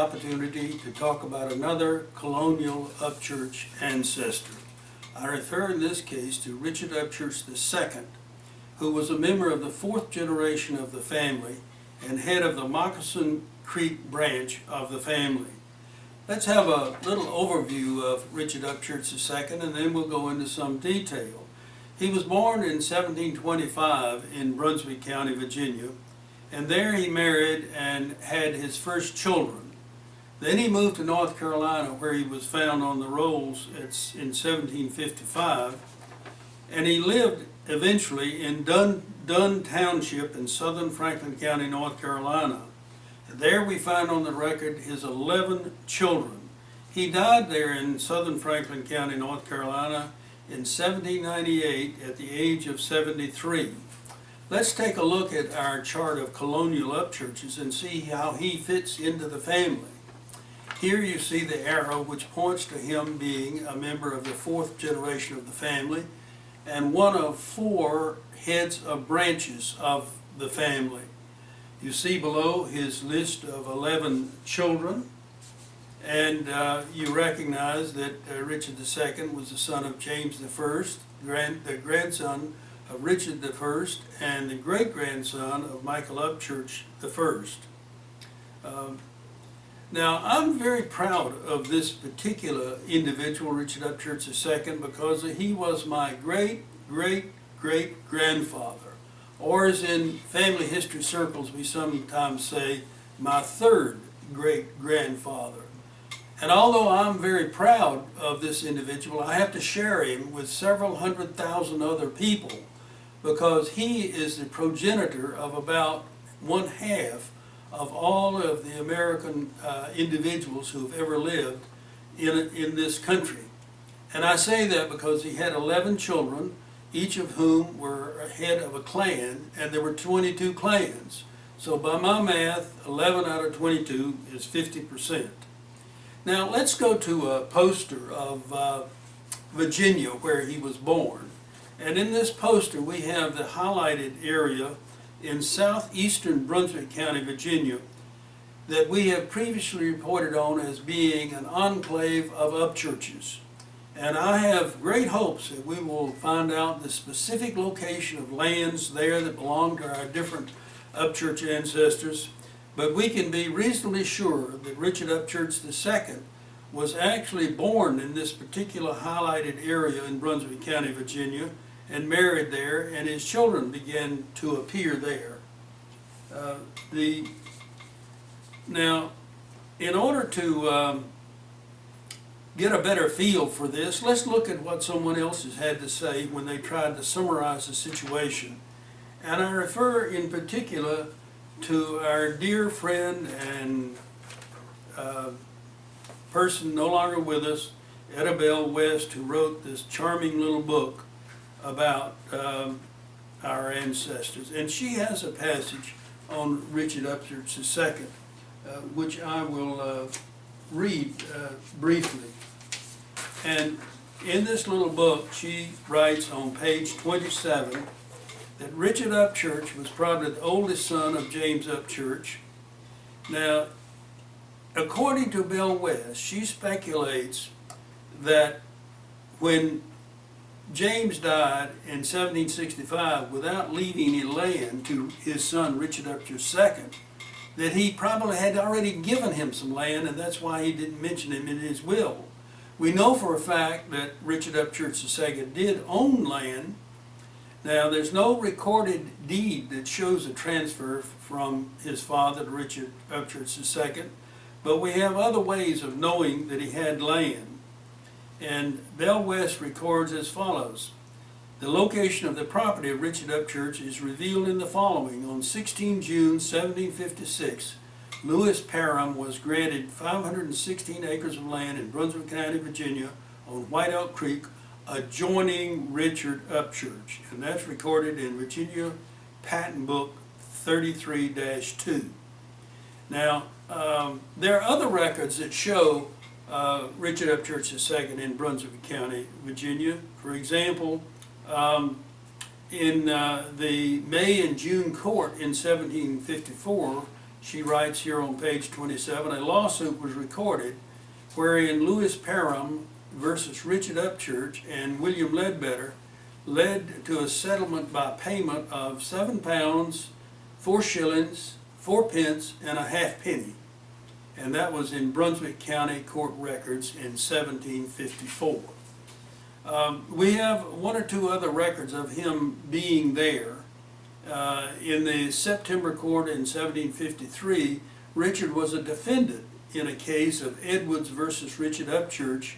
opportunity to talk about another colonial Upchurch ancestor. I refer in this case to Richard Upchurch II, who was a member of the fourth generation of the family and head of the Moccasin Creek branch of the family. Let's have a little overview of Richard Upchurch II, and then we'll go into some detail. He was born in 1725 in Brunswick County, Virginia, and there he married and had his first children. Then he moved to North Carolina, where he was found on the rolls in 1755, and he lived eventually in Dunn Township in southern Franklin County, North Carolina. There we find on the record his 11 children. He died there in southern Franklin County, North Carolina in 1798 at the age of 73. Let's take a look at our chart of colonial Upchurches and see how he fits into the family. Here you see the arrow which points to him being a member of the fourth generation of the family and one of 4 heads of branches of the family. You see below his list of 11 children, and you recognize that Richard II was the son of James I, the grandson of Richard I, and the great-grandson of Michael Upchurch I. Now, I'm very proud of this particular individual, Richard Upchurch II, because he was my great-great-great-grandfather, or as in family history circles we sometimes say, my 3rd great-grandfather. And although I'm very proud of this individual, I have to share him with several 100,000 other people, because he is the progenitor of about 1/2 of all of the American individuals who have ever lived in this country. And I say that because he had 11 children, each of whom were head of a clan, and there were 22 clans. So by my math, 11 out of 22 is 50%. Now let's go to a poster of Virginia where he was born. And in this poster we have the highlighted area in southeastern Brunswick County, Virginia, that we have previously reported on as being an enclave of Upchurches. And I have great hopes that we will find out the specific location of lands there that belong to our different Upchurch ancestors, but we can be reasonably sure that Richard Upchurch II was actually born in this particular highlighted area in Brunswick County, Virginia, and married there, and his children began to appear there. Now, in order to get a better feel for this, let's look at what someone else has had to say when they tried to summarize the situation. And I refer in particular to our dear friend and person no longer with us, Etta Bell West, who wrote this charming little book about our ancestors. And she has a passage on Richard Upchurch II, which I will read briefly. And in this little book, she writes on page 27 that Richard Upchurch was probably the oldest son of James Upchurch. Now, according to Bell West, she speculates that when James died in 1765 without leaving any land to his son Richard Upchurch II, that he probably had already given him some land, and that's why he didn't mention him in his will. We know for a fact that Richard Upchurch II did own land. Now, there's no recorded deed that shows a transfer from his father to Richard Upchurch II, but we have other ways of knowing that he had land. And Bell West records as follows: the location of the property of Richard Upchurch is revealed in the following. On 16 June 1756, Lewis Parham was granted 516 acres of land in Brunswick County, Virginia, on White Elk Creek, adjoining Richard Upchurch. And that's recorded in Virginia Patent Book 33-2. Now, there are other records that show Richard Upchurch II in Brunswick County, Virginia. For example, in the May and June court in 1754, she writes here on page 27, a lawsuit was recorded wherein Louis Parham versus Richard Upchurch and William Ledbetter led to a settlement by payment of £7, 4 shillings, 4 pence, and a halfpenny. And that was in Brunswick County Court records in 1754. We have one or two other records of him being there. In the September court in 1753, Richard was a defendant in a case of Edwards versus Richard Upchurch,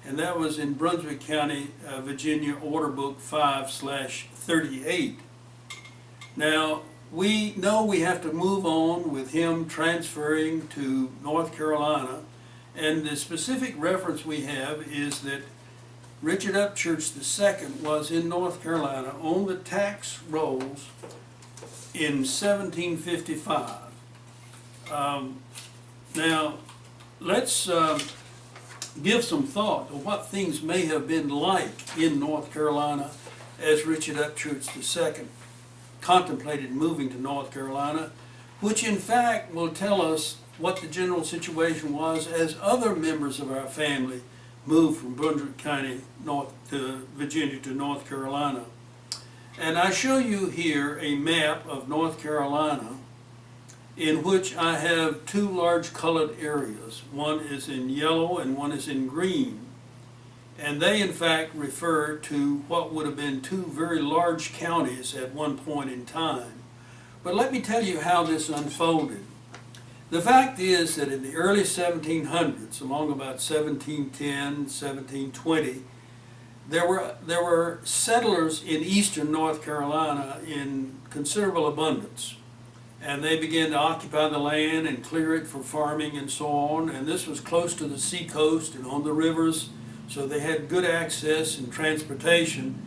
and that was in Brunswick County, Virginia, Order Book 5/38. Now, we know we have to move on with him transferring to North Carolina, and the specific reference we have is that Richard Upchurch II was in North Carolina on the tax rolls in 1755. Now, let's give some thought to what things may have been like in North Carolina as Richard Upchurch II contemplated moving to North Carolina, which in fact will tell us what the general situation was as other members of our family moved from Brunswick County, Virginia to North Carolina. And I show you here a map of North Carolina in which I have two large colored areas. One is in yellow and one is in green. And they in fact refer to what would have been two very large counties at one point in time. But let me tell you how this unfolded. The fact is that in the early 1700s, along about 1710, 1720, there were settlers in eastern North Carolina in considerable abundance. And they began to occupy the land and clear it for farming and so on. And this was close to the seacoast and on the rivers, so they had good access and transportation.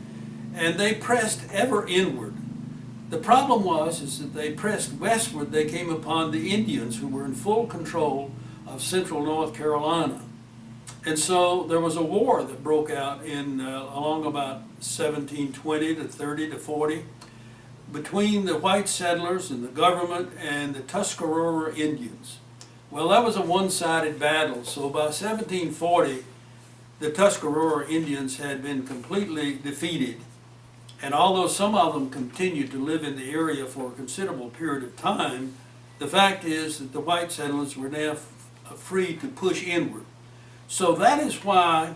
And they pressed ever inward. The problem is that they pressed westward. They came upon the Indians who were in full control of central North Carolina. And so there was a war that broke out in along about 1720 to 30 to 40 between the white settlers and the government and the Tuscarora Indians. Well, that was a one-sided battle. So by 1740, the Tuscarora Indians had been completely defeated. And although some of them continued to live in the area for a considerable period of time, the fact is that the white settlers were now free to push inward. So that is why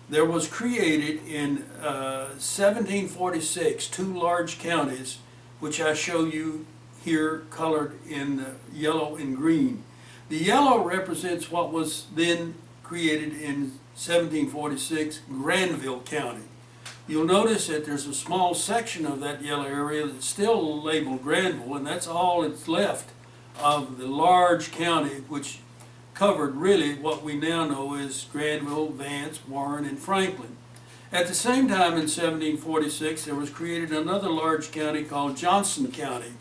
there was created in 1746 two large counties, which I show you here colored in yellow and green. The yellow represents what was then created in 1746, Granville County. You'll notice that there's a small section of that yellow area that's still labeled Granville, and that's all that's left of the large county, which covered really what we now know as Granville, Vance, Warren, and Franklin. At the same time in 1746, there was created another large county called Johnson County.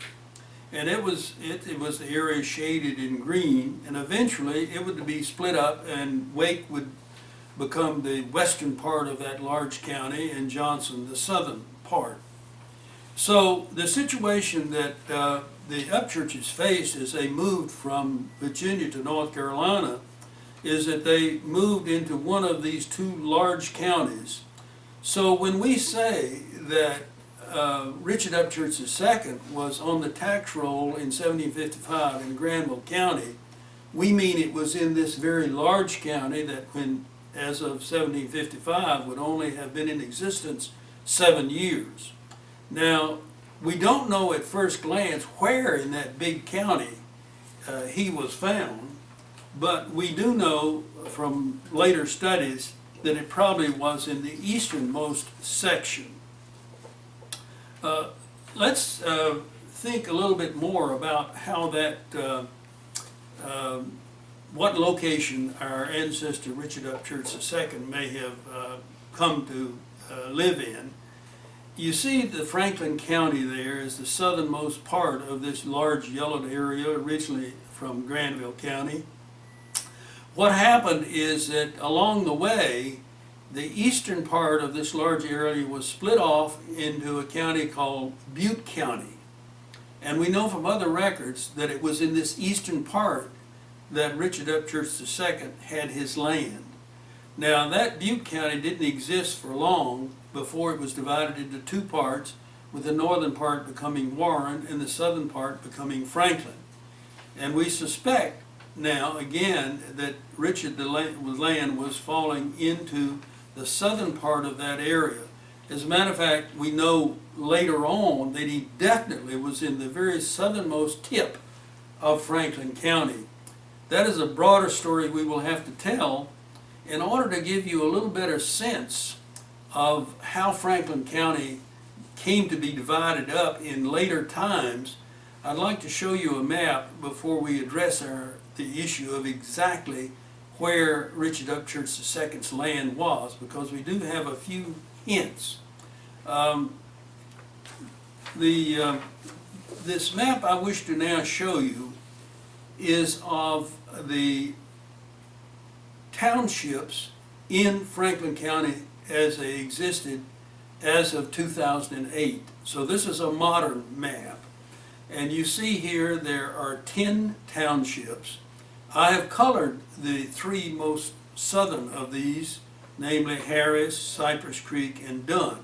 And it was the area shaded in green, and eventually it would be split up, and Wake would become the western part of that large county and Johnson the southern part. So the situation that the Upchurches faced as they moved from Virginia to North Carolina is that they moved into one of these two large counties. So when we say that Richard Upchurch II was on the tax roll in 1755 in Granville County, we mean it was in this very large county that as of 1755 would only have been in existence 7 years. Now, we don't know at first glance where in that big county he was found, but we do know from later studies that it probably was in the easternmost section. Let's think a little bit more about how that, what location our ancestor Richard Upchurch II may have come to live in. You see the Franklin County there is the southernmost part of this large yellowed area, originally from Granville County. What happened is that along the way, the eastern part of this large area was split off into a county called Butte County. And we know from other records that it was in this eastern part that Richard Upchurch II had his land. Now that Butte County didn't exist for long before it was divided into two parts, with the northern part becoming Warren and the southern part becoming Franklin. And we suspect now, again, that Richard the land was falling into the southern part of that area. As a matter of fact, we know later on that he definitely was in the very southernmost tip of Franklin County. That is a broader story we will have to tell in order to give you a little better sense of how Franklin County came to be divided up in later times. I'd like to show you a map before we address the issue of exactly where Richard Upchurch II's land was, because we do have a few hints. This map I wish to now show you is of the townships in Franklin County as they existed as of 2008. So this is a modern map. And you see here there are 10 townships. I have colored the three most southern of these, namely Harris, Cypress Creek, and Dunn.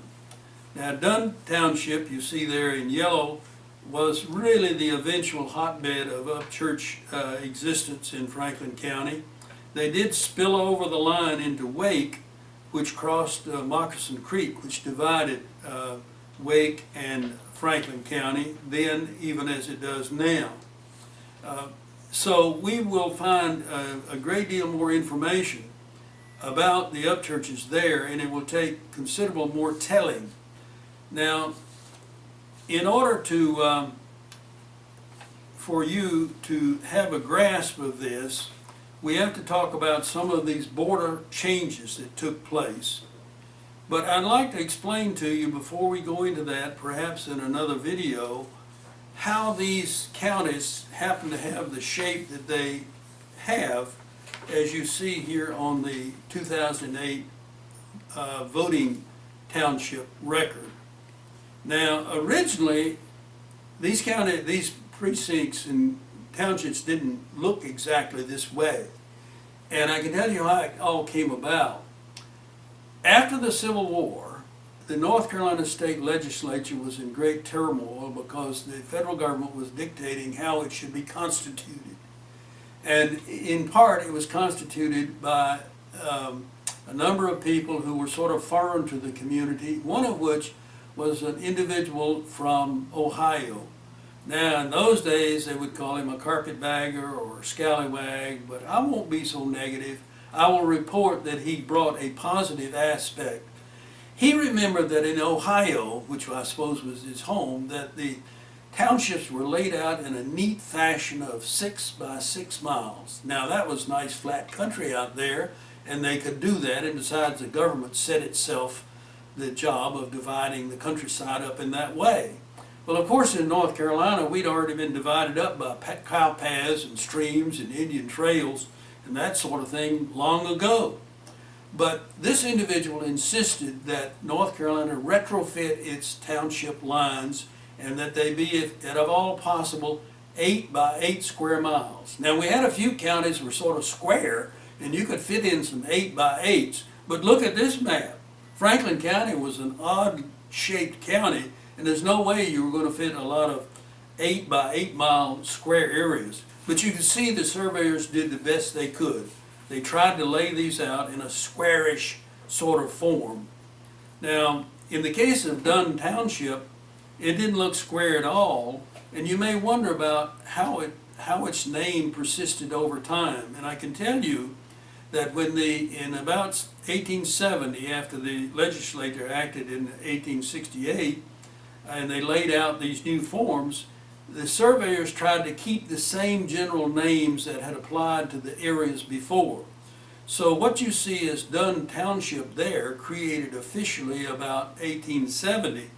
Now Dunn Township, you see there in yellow, was really the eventual hotbed of Upchurch existence in Franklin County. They did spill over the line into Wake, which crossed Moccasin Creek, which divided Wake and Franklin County, then even as it does now. So we will find a great deal more information about the Upchurches there, and it will take considerable more telling. Now, in order to for you to have a grasp of this, we have to talk about some of these border changes that took place. But I'd like to explain to you before we go into that, perhaps in another video, how these counties happen to have the shape that they have, as you see here on the 2008 voting township record. Now, originally, these precincts and townships didn't look exactly this way. And I can tell you how it all came about. After the Civil War, the North Carolina state legislature was in great turmoil because the federal government was dictating how it should be constituted. And in part, it was constituted by a number of people who were sort of foreign to the community, one of which was an individual from Ohio. Now, in those days, they would call him a carpetbagger or a scallywag, but I won't be so negative. I will report that he brought a positive aspect. He remembered that in Ohio, which I suppose was his home, that the townships were laid out in a neat fashion of 6 by 6 miles. Now, that was nice flat country out there, and they could do that, and besides, the government set itself the job of dividing the countryside up in that way. Well, of course, in North Carolina, we'd already been divided up by cow paths and streams and Indian trails and that sort of thing long ago. But this individual insisted that North Carolina retrofit its township lines and that they be, at of all possible, 8 by 8 square miles. Now, we had a few counties that were sort of square, and you could fit in some 8 by 8s. But look at this map. Franklin County was an odd-shaped county, and there's no way you were going to fit a lot of 8 by 8 mile square areas. But you can see the surveyors did the best they could. They tried to lay these out in a squarish sort of form. Now, in the case of Dunn Township, it didn't look square at all, and you may wonder about how its name persisted over time. And I can tell you that when in about 1870, after the legislature acted in 1868, and they laid out these new forms, the surveyors tried to keep the same general names that had applied to the areas before. So what you see as Dunn Township there, created officially about 1870,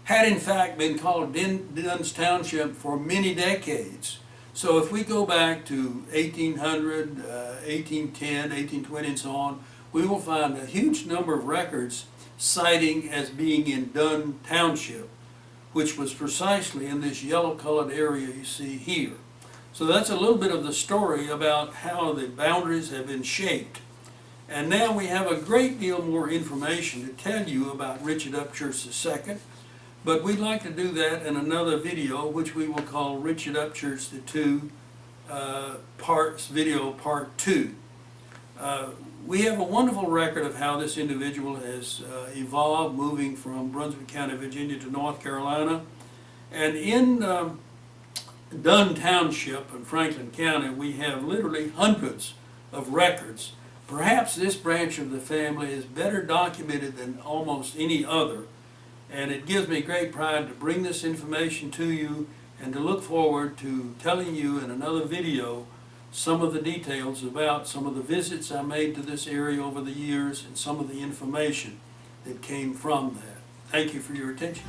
had in fact been called Dunn's Township for many decades. So if we go back to 1800, 1810, 1820 and so on, we will find a huge number of records citing as being in Dunn Township. which was precisely in this yellow-colored area you see here. So that's a little bit of the story about how the boundaries have been shaped. And now we have a great deal more information to tell you about Richard Upchurch II, but we'd like to do that in another video, which we will call Richard Upchurch II Video Part 2. We have a wonderful record of how this individual has evolved, moving from Brunswick County, Virginia to North Carolina. And in Dunn Township in Franklin County, we have literally hundreds of records. Perhaps this branch of the family is better documented than almost any other, and it gives me great pride to bring this information to you and to look forward to telling you in another video some of the details about some of the visits I made to this area over the years and some of the information that came from that. Thank you for your attention.